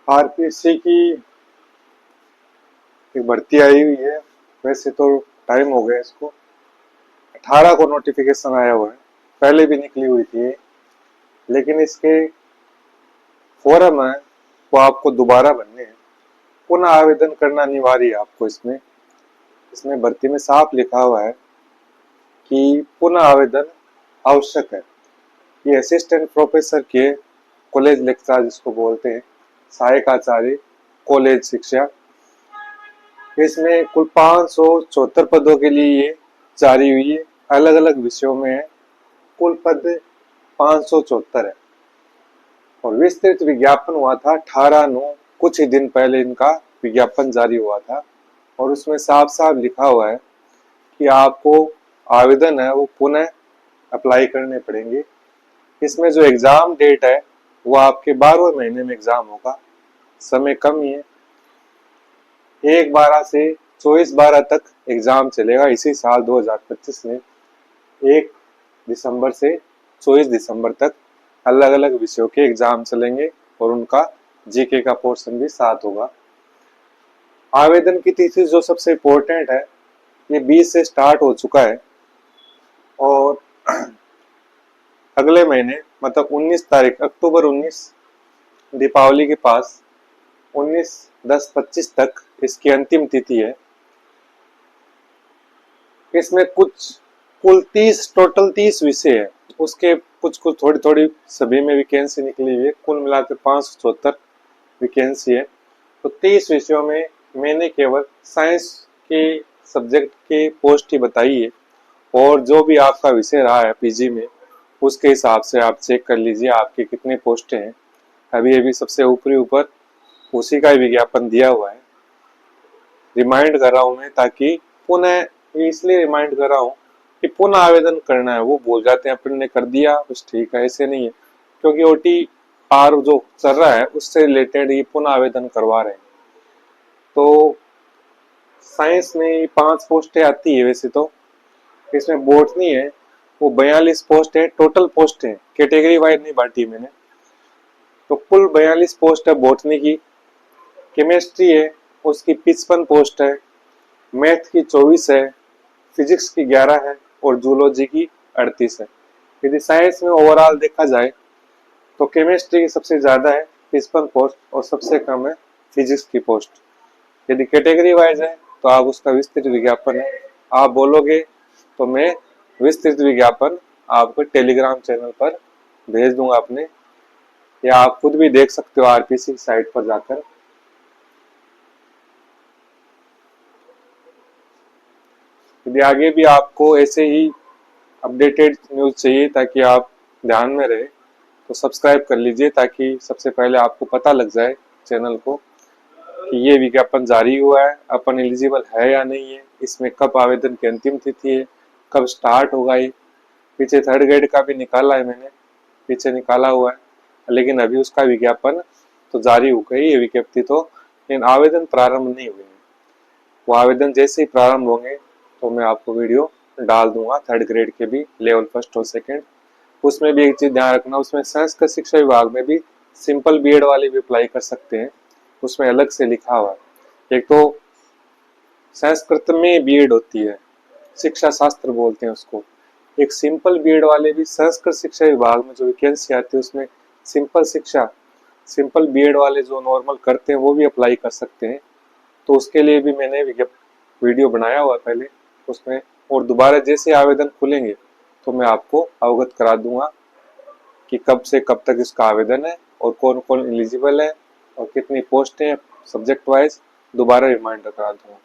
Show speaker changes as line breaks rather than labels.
RPSC की एक भर्ती आई हुई है। वैसे तो टाइम हो गया इसको, 18 को नोटिफिकेशन आया हुआ है, पहले भी निकली हुई थी ये। लेकिन इसके फॉर्म है वो आपको दोबारा भरने हैं, पुनः आवेदन करना अनिवार्य है आपको। इसमें इसमें भर्ती में साफ लिखा हुआ है कि पुनः आवेदन आवश्यक है। ये असिस्टेंट प्रोफेसर के कॉलेज लेक्चरर जिसको बोलते हैं, सहायक आचार्य कॉलेज शिक्षा, इसमें कुल 574 पदों के लिए ये जारी हुई है। अलग अलग विषयों में है, कुल पद 574 है। और विस्तृत विज्ञापन हुआ था 18/9, कुछ ही दिन पहले इनका विज्ञापन जारी हुआ था। और उसमें साफ साफ लिखा हुआ है कि आपको आवेदन है वो पुनः अप्लाई करने पड़ेंगे। इसमें जो एग्जाम डेट है वो आपके 12वें महीने में एग्जाम होगा, समय कम ही है। 1/12 से 24/12 तक एग्जाम चलेगा इसी साल 2025 में। 1 दिसंबर से 24 दिसंबर तक अलग अलग विषयों के एग्जाम चलेंगे और उनका जीके का पोर्शन भी साथ होगा। आवेदन की तिथि जो सबसे इम्पोर्टेंट है, ये 20 से स्टार्ट हो चुका है और अगले महीने मतलब 19 तारीख अक्टूबर 19 दीपावली के पास 19/10/25 तक इसकी अंतिम तिथि है। इसमें कुल 30 विषय है, उसके कुछ थोड़ी थोड़ी सभी में वैकेंसी निकली हुई है। कुल मिलाकर 574 वैकेंसी है। तो 30 विषयों में मैंने केवल साइंस के सब्जेक्ट के पोस्ट ही बताई है, और जो भी आपका विषय रहा है पीजी में उसके हिसाब से आप चेक कर लीजिए आपके कितने पोस्टें हैं। अभी अभी सबसे ऊपर उसी का ही विज्ञापन दिया हुआ है। रिमाइंड कर रहा हूं मैं, ताकि पुनः, इसलिए रिमाइंड कर रहा हूं कि पुनः आवेदन करना है। वो भूल जाते हैं, अपन ने कर दिया बस ठीक है, ऐसे नहीं है। क्योंकि OTR जो चल रहा है उससे रिलेटेड ये पुनः आवेदन करवा रहे हैं। तो साइंस में 5 पोस्टें आती है वैसे तो, इसमें बॉटनी है वो 42 पोस्ट है। टोटल पोस्ट है, कैटेगरी वाइज नहीं बांटी मैंने। तो कुल 42 पोस्ट है बॉटनी की। केमिस्ट्री है उसकी 55 पोस्ट है। मैथ की 24 है, फिजिक्स की 11 है और जूलॉजी की 38 है। यदि साइंस में ओवरऑल देखा जाए तो केमिस्ट्री की सबसे ज्यादा है 55 पोस्ट और सबसे कम है फिजिक्स की पोस्ट। यदि कैटेगरी वाइज है तो आप उसका विस्तृत विज्ञापन है, आप बोलोगे तो मैं विस्तृत विज्ञापन आपको टेलीग्राम चैनल पर भेज दूंगा अपने, या आप खुद भी देख सकते हो आरपीसी साइट पर जाकर। यदि आगे भी आपको ऐसे ही अपडेटेड न्यूज चाहिए ताकि आप ध्यान में रहे तो सब्सक्राइब कर लीजिए, ताकि सबसे पहले आपको पता लग जाए चैनल को कि ये विज्ञापन जारी हुआ है, अपन एलिजिबल है या नहीं है, इसमें कब आवेदन की अंतिम तिथि है, कब स्टार्ट होगा। ये पीछे थर्ड ग्रेड का भी निकाला है मैंने, पीछे निकाला हुआ है, लेकिन अभी उसका विज्ञापन तो जारी हो गई है विज्ञप्ति तो, लेकिन आवेदन प्रारंभ नहीं हुए हैं। वो आवेदन जैसे ही प्रारंभ होंगे तो मैं आपको वीडियो डाल दूंगा, थर्ड ग्रेड के भी, लेवल 1 और 2। उसमें भी एक चीज ध्यान रखना, उसमें संस्कृत शिक्षा विभाग में भी सिंपल बीएड वाले भी अप्लाई कर सकते हैं। उसमें अलग से लिखा हुआ है। एक तो संस्कृत में बीएड होती है, शिक्षा शास्त्र बोलते हैं उसको। एक सिंपल बीएड वाले भी संस्कृत शिक्षा विभाग में जो वैकेंसी आती है उसमें सिंपल बीएड वाले जो नॉर्मल करते हैं वो भी अप्लाई कर सकते हैं। तो उसके लिए भी मैंने वीडियो बनाया हुआ है पहले उसमें, और दोबारा जैसे आवेदन खुलेंगे तो मैं आपको अवगत करा दूंगा कि कब से कब तक इसका आवेदन है और कौन कौन एलिजिबल है और कितनी पोस्ट है सब्जेक्ट वाइज, दोबारा रिमाइंडर करा दूंगा।